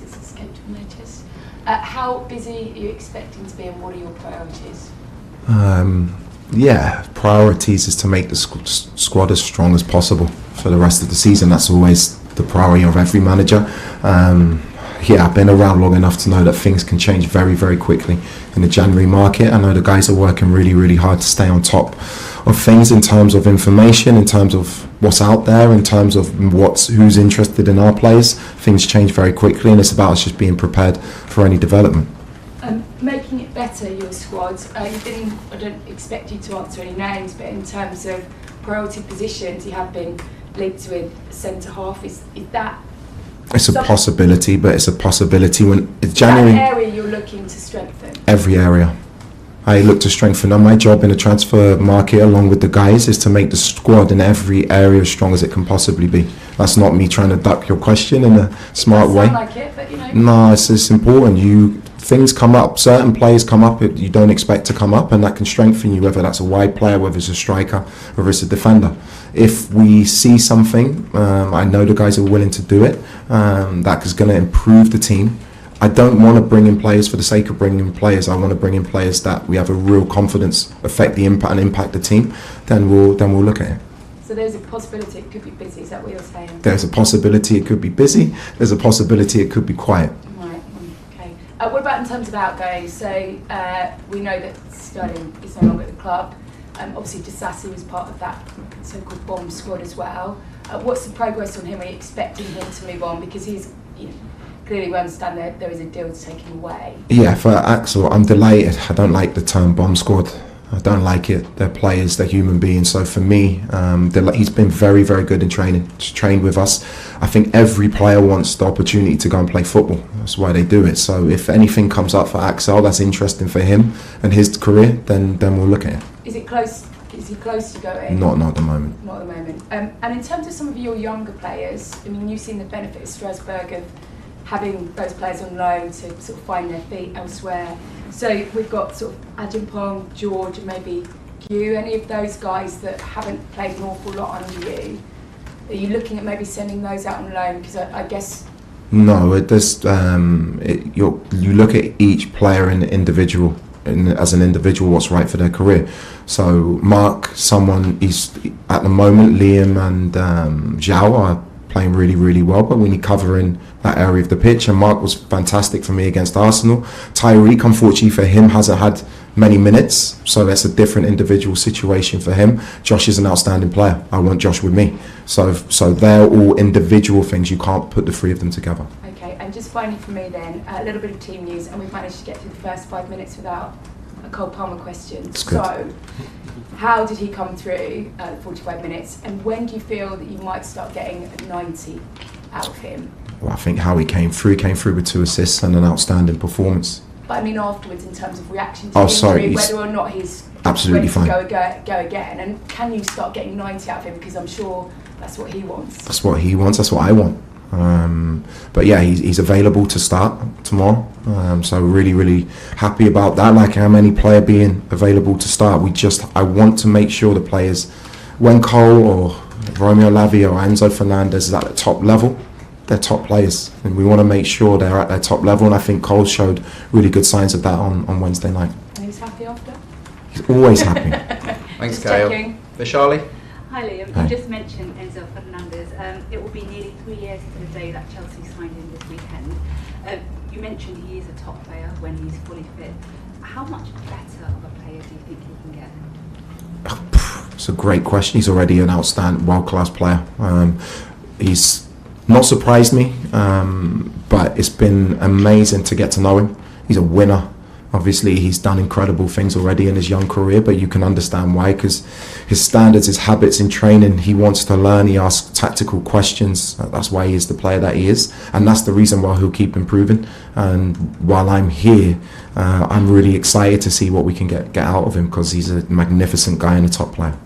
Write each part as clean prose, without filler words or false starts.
it's escaped unnoticed. How busy are you expecting to be, and what are your priorities? Priorities is to make the squad as strong as possible for the rest of the season. That's always the priority of every manager. I've been around long enough to know that things can change very, very quickly in the January market. I know the guys are working really, really hard to stay on top of things in terms of information, in terms of what's out there, in terms of who's interested in our players. Things change very quickly, and it's about us just being prepared for any development. Making it better, your squad. I don't expect you to answer any names, but in terms of priority positions, you have been linked with centre half. Is that? It's a possibility, but it's a possibility when it's January. That area you're looking to strengthen? Every area. I look to strengthen. And my job in the transfer market, along with the guys, is to make the squad in every area as strong as it can possibly be. That's not me trying to duck your question in a smart way. Sound like it, but you know. No, it's important. Things come up, certain players come up you don't expect to come up, and that can strengthen you, whether that's a wide player, whether it's a striker, whether it's a defender. If we see something, I know the guys are willing to do it, that is going to improve the team. I don't want to bring in players for the sake of bringing in players. I want to bring in players that we have a real confidence affect the impact and impact the team. Then we'll look at it. So there's a possibility it could be busy, is that what you're saying? There's a possibility it could be busy. There's a possibility it could be quiet. Right, okay. What about in terms of outgoings? So we know that Sterling is no longer at the club. Obviously, Disassi was part of that so-called bomb squad as well. What's the progress on him? Are you expecting him to move on? Because he's, clearly we understand that there is a deal to take him away. Yeah, for Axel, I'm delighted. I don't like the term bomb squad. I don't like it. They're players, they're human beings. So for me, he's been very, very good in training. He's trained with us. I think every player wants the opportunity to go and play football. That's why they do it. So if anything comes up for Axel that's interesting for him and his career, then we'll look at it. Is it close? Is he close to going? Not at the moment. Not at the moment. And in terms of some of your younger players, I mean, you've seen the benefit of Strasbourg of having those players on loan to sort of find their feet elsewhere. So we've got sort of Ajimpong, George, and maybe Gu. Any of those guys that haven't played an awful lot under you, are you looking at maybe sending those out on loan? Because I guess. No, it does. You look at each player in individual. As an individual, what's right for their career. So Mark, he's at the moment, Liam and Zhao are playing really, really well, but we need cover in that area of the pitch, and Mark was fantastic for me against Arsenal. Tyreek, unfortunately for him, hasn't had many minutes, so that's a different individual situation for him. Josh is an outstanding player. I want Josh with me. So they're all individual things. You can't put the three of them together. Okay, and just finally for me then, a little bit of team news, and we've managed to get through the first 5 minutes without a Cole Palmer question. So, how did he come through the 45 minutes, and when do you feel that you might start getting 90 out of him? Well, I think how he came through with 2 assists and an outstanding performance. But I mean afterwards, in terms of reaction to injury, whether or not he's absolutely fine. Go again, and can you start getting 90 out of him? Because I'm sure that's what he wants. That's what he wants. That's what I want. But yeah, he's available to start tomorrow. So really, really happy about that. Like how many player being available to start. I want to make sure the players, when Cole or Romeo Lavia or Enzo Fernandez is at the top level, they're top players, and we want to make sure they're at their top level. And I think Cole showed really good signs of that on Wednesday night. And he's happy after? He's always happy. Thanks, Gail. Vishali? Hi Liam, you just mentioned Enzo Fernandez. It will be nearly 3 years to the day that Chelsea signed him this weekend. You mentioned he is a top player when he's fully fit. How much better of a player do you think he can get? It's a great question. He's already an outstanding, world-class player. He's not surprised me, but it's been amazing to get to know him. He's a winner. Obviously, he's done incredible things already in his young career, but you can understand why, because his standards, his habits in training, he wants to learn, he asks tactical questions. That's why he is the player that he is, and that's the reason why he'll keep improving. And while I'm here, I'm really excited to see what we can get out of him, because he's a magnificent guy and a top player.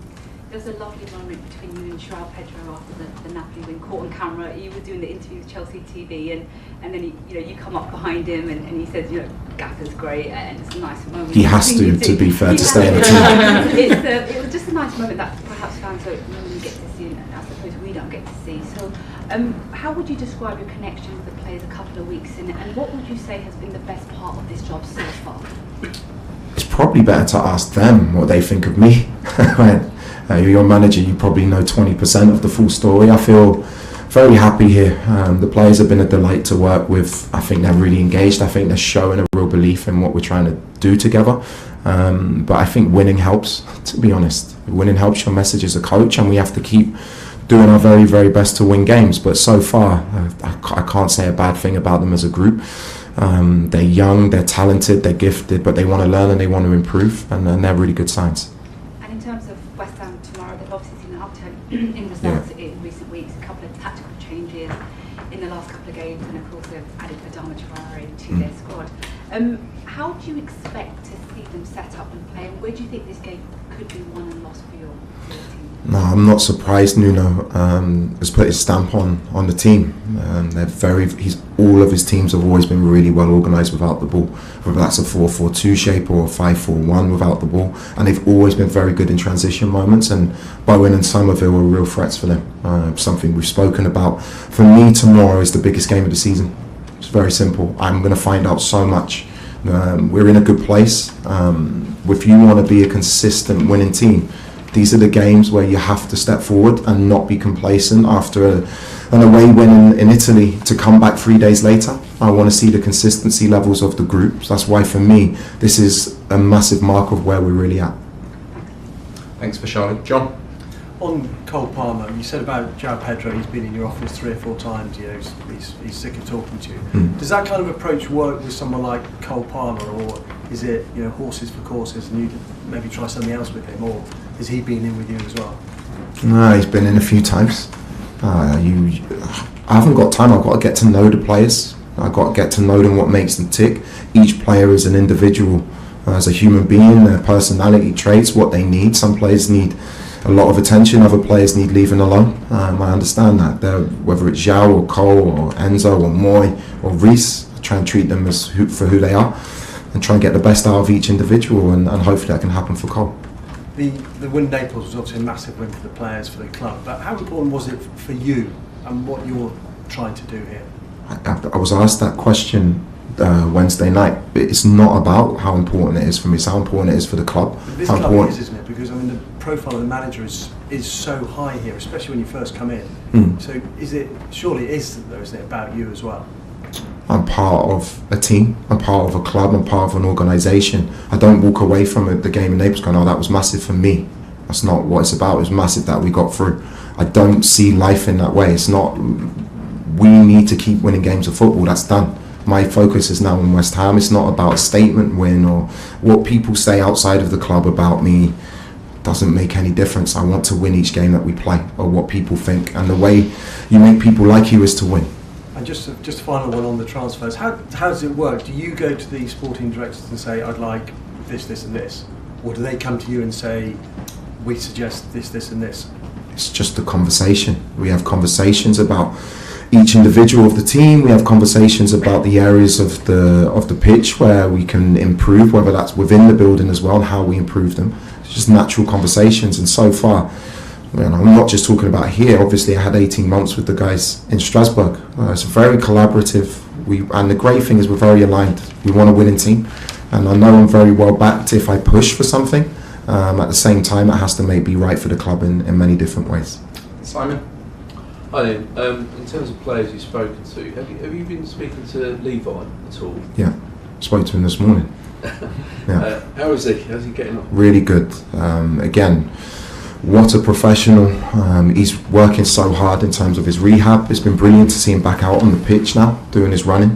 There's a lovely moment between you and João Pedro after the Napoli win, caught on camera. You were doing the interview with Chelsea TV, and and then you come up behind him and he says, Gaffer's great, and it's a nice moment. He has to be fair, to stay in the team. It was just a nice moment that perhaps fans don't normally get to see, and I suppose we don't get to see. So, how would you describe your connection with the players a couple of weeks in, and what would you say has been the best part of this job so far? It's probably better to ask them what they think of me. You're your manager, you probably know 20% of the full story. I feel very happy here. The players have been a delight to work with. I think they're really engaged. I think they're showing a real belief in what we're trying to do together. But I think winning helps, to be honest. Winning helps your message as a coach, and we have to keep doing our very, very best to win games. But so far, I can't say a bad thing about them as a group. They're young, they're talented, they're gifted, but they want to learn and they want to improve, and they're really good signs. And in terms of West Ham tomorrow, they've obviously seen an upturn in results in recent weeks, a couple of tactical changes in the last couple of games, and of course they've added Adama Traore to their squad. How do you expect to see them set up and play, and where do you think this game could be won and lost for your team? No, I'm not surprised Nuno has put his stamp on the team. All of his teams have always been really well organised without the ball, whether that's a 4-4-2 shape or a 5-4-1 without the ball, and they've always been very good in transition moments, and Bowen and Somerville are real threats for them. Something we've spoken about. For me, tomorrow is the biggest game of the season. It's very simple. I'm going to find out so much. We're in a good place. If you want to be a consistent winning team, these are the games where you have to step forward and not be complacent after an away win in Italy to come back 3 days later. I want to see the consistency levels of the groups. That's why for me this is a massive mark of where we're really at. Thanks for Charlie. John? On Cole Palmer, you said about João Pedro, he's been in your office 3 or 4 times, he's sick of talking to you. Does that kind of approach work with someone like Cole Palmer, or is it horses for courses and you maybe try something else with him, or has he been in with you as well? No, he's been in a few times. I haven't got time. I've got to get to know the players. I've got to get to know them, what makes them tick. Each player is an individual, as a human being, their personality traits, what they need. Some players need a lot of attention, other players need leaving alone. I understand that. Whether it's João or Cole or Enzo or Moy or Reece, I try and treat them for who they are and try and get the best out of each individual, and hopefully that can happen for Cole. The win in Naples was obviously a massive win for the players, for the club, but how important was it for you and what you're trying to do here? I was asked that question Wednesday night. It's not about how important it is for me, it's how important it is for the club. But this club is, isn't it? Because the profile of the manager is so high here, especially when you first come in. So surely it is about you as well? I'm part of a team, I'm part of a club, I'm part of an organisation. I don't walk away from the game in Naples going, oh, that was massive for me. That's not what it's about. It was massive that we got through. I don't see life in that way. It's not, we need to keep winning games of football, that's done. My focus is now on West Ham. It's not about a statement win or what people say outside of the club about me. Doesn't make any difference. I want to win each game that we play, or what people think, and the way you make people like you is to win. And just a final one on the transfers. How does it work? Do you go to the sporting directors and say, I'd like this, this and this? Or do they come to you and say, we suggest this, this and this? It's just a conversation. We have conversations about each individual of the team. We have conversations about the areas of the pitch where we can improve, whether that's within the building as well, and how we improve them. It's just natural conversations, and so far, I'm not just talking about here. Obviously, I had 18 months with the guys in Strasbourg. It's very collaborative. And the great thing is we're very aligned. We want a winning team, and I know I'm very well backed if I push for something. At the same time, it has to be right for the club in many different ways. Simon? Hi, in terms of players you've spoken to, have you been speaking to Levi at all? Yeah, spoke to him this morning. Yeah. How is he? How's he getting on? Really good. Again, what a professional. He's working so hard in terms of his rehab. It's been brilliant to see him back out on the pitch now, doing his running,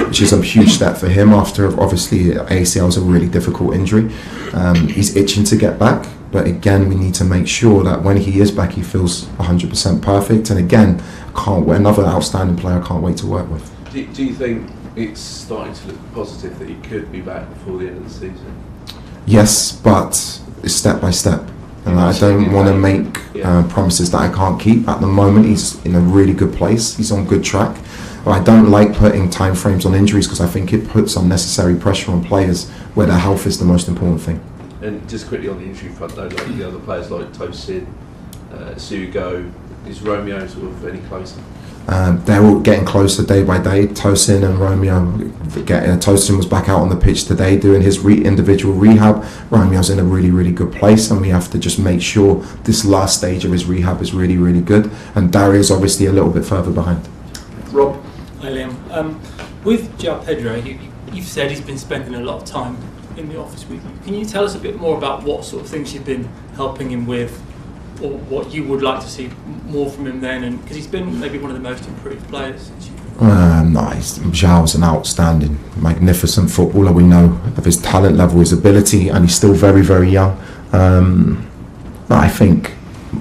which is a huge step for him after, obviously, ACL is a really difficult injury. He's itching to get back, but again, we need to make sure that when he is back, he feels 100% perfect. And again, another outstanding player I can't wait to work with. Do you think it's starting to look positive that he could be back before the end of the season? Yes, but it's step by step. And I don't want to make promises that I can't keep. At the moment, he's in a really good place. He's on good track. I don't like putting time frames on injuries because I think it puts unnecessary pressure on players where their health is the most important thing. And just quickly on the injury front though, like the other players like Tosin, Sugo, is Romeo sort of any closer? They're all getting closer day by day. Tosin and Romeo, Tosin was back out on the pitch today doing his individual rehab. Romeo's in a really, really good place, and we have to just make sure this last stage of his rehab is really, really good. And Dario's obviously a little bit further behind. Rob? Hi Liam. With João Pedro, you've said he's been spending a lot of time in the office with you. Can you tell us a bit more about what sort of things you've been helping him with, or what you would like to see more from him then? And because he's been maybe one of the most improved players since you've Nice. João's an outstanding, magnificent footballer. We know of his talent level, his ability, and he's still very, very young. I think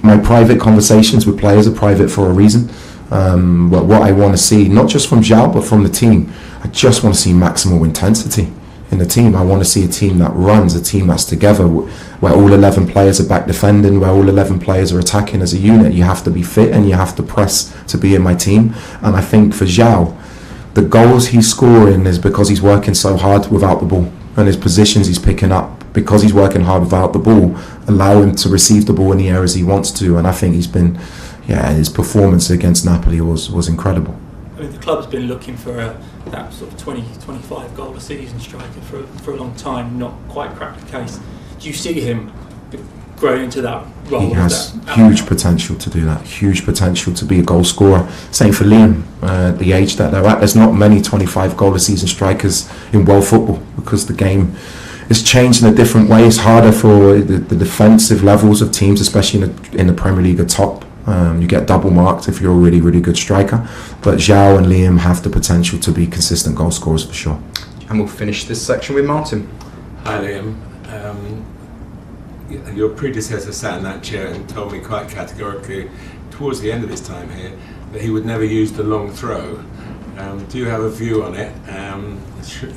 my private conversations with players are private for a reason. What I want to see, not just from João but from the team, I just want to see maximal intensity in the team. I want to see a team that runs, a team that's together, where all 11 players are back defending, where all 11 players are attacking as a unit. You have to be fit and you have to press to be in my team. And I think for João, the goals he's scoring is because he's working so hard without the ball, and his positions he's picking up because he's working hard without the ball allow him to receive the ball in the areas he wants to. And I think he's been, his performance against Napoli was incredible. I mean, the club's been looking for that sort of 20-25 goal a season striker for a long time, not quite cracked the case. Do you see him growing into that role? He has huge potential to do that, huge potential to be a goal scorer. Same for Liam, the age that they're at. There's not many 25 goal a season strikers in world football because the game is changed in a different way. It's harder for the defensive levels of teams, especially in the Premier League, are top. You get double marked if you're a really, really good striker. But João and Liam have the potential to be consistent goal scorers for sure. And we'll finish this section with Martin. Hi Liam. Your predecessor sat in that chair and told me quite categorically towards the end of his time here that he would never use the long throw. Do you have a view on it?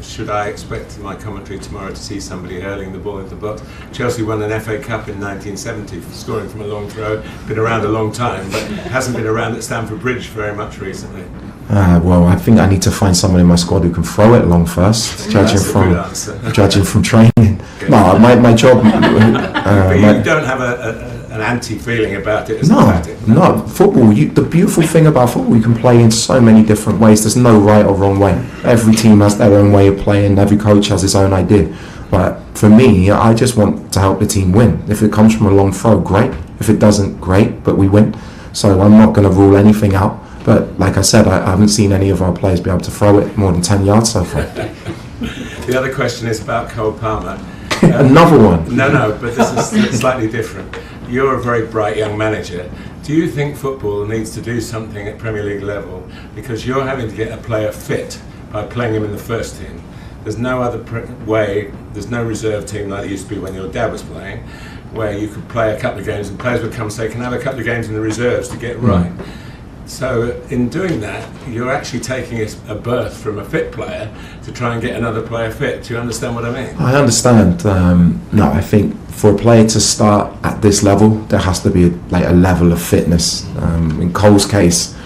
Should I expect in my commentary tomorrow to see somebody hurling the ball into the box? Chelsea won an FA Cup in 1970 for scoring from a long throw. Been around a long time, but hasn't been around at Stamford Bridge very much recently. Well, I think I need to find someone in my squad who can throw it long first, judging from training. No, my job. But you don't have an anti-feeling about it. No. Football. The beautiful thing about football, you can play in so many different ways. There's no right or wrong way. Every team has their own way of playing. Every coach has his own idea. But for me, I just want to help the team win. If it comes from a long throw, great. If it doesn't, great. But we win. So I'm not going to rule anything out. But like I said, I haven't seen any of our players be able to throw it more than 10 yards so far. The other question is about Cole Palmer. Another one. No, but this is slightly different. You're a very bright young manager. Do you think football needs to do something at Premier League level? Because you're having to get a player fit by playing him in the first team. There's no other way, there's no reserve team like it used to be when your dad was playing, where you could play a couple of games and players would come and say, can I have a couple of games in the reserves to get right? So in doing that, you're actually taking a berth from a fit player to try and get another player fit. Do you understand what I mean? I understand. No, I think for a player to start at this level, there has to be a level of fitness. In Cole's case,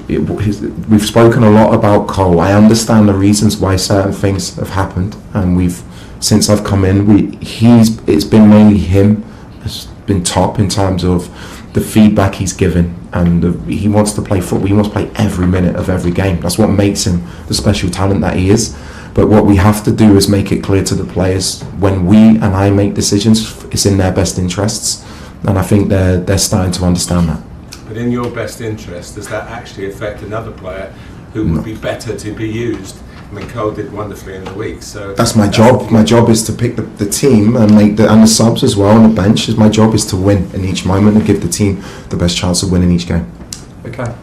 we've spoken a lot about Cole. I understand the reasons why certain things have happened, and since I've come in, it's been mainly him has been top in terms of the feedback he's given, and he wants to play football. He wants to play every minute of every game. That's what makes him the special talent that he is. But what we have to do is make it clear to the players when we and I make decisions, it's in their best interests, and I think they're starting to understand that. But in your best interest, does that actually affect another player who would be better to be used? I mean, Cole did wonderfully in the week, so that's my job. My job is to pick the team and and the subs as well on the bench. My job is to win in each moment and give the team the best chance of winning each game. Okay.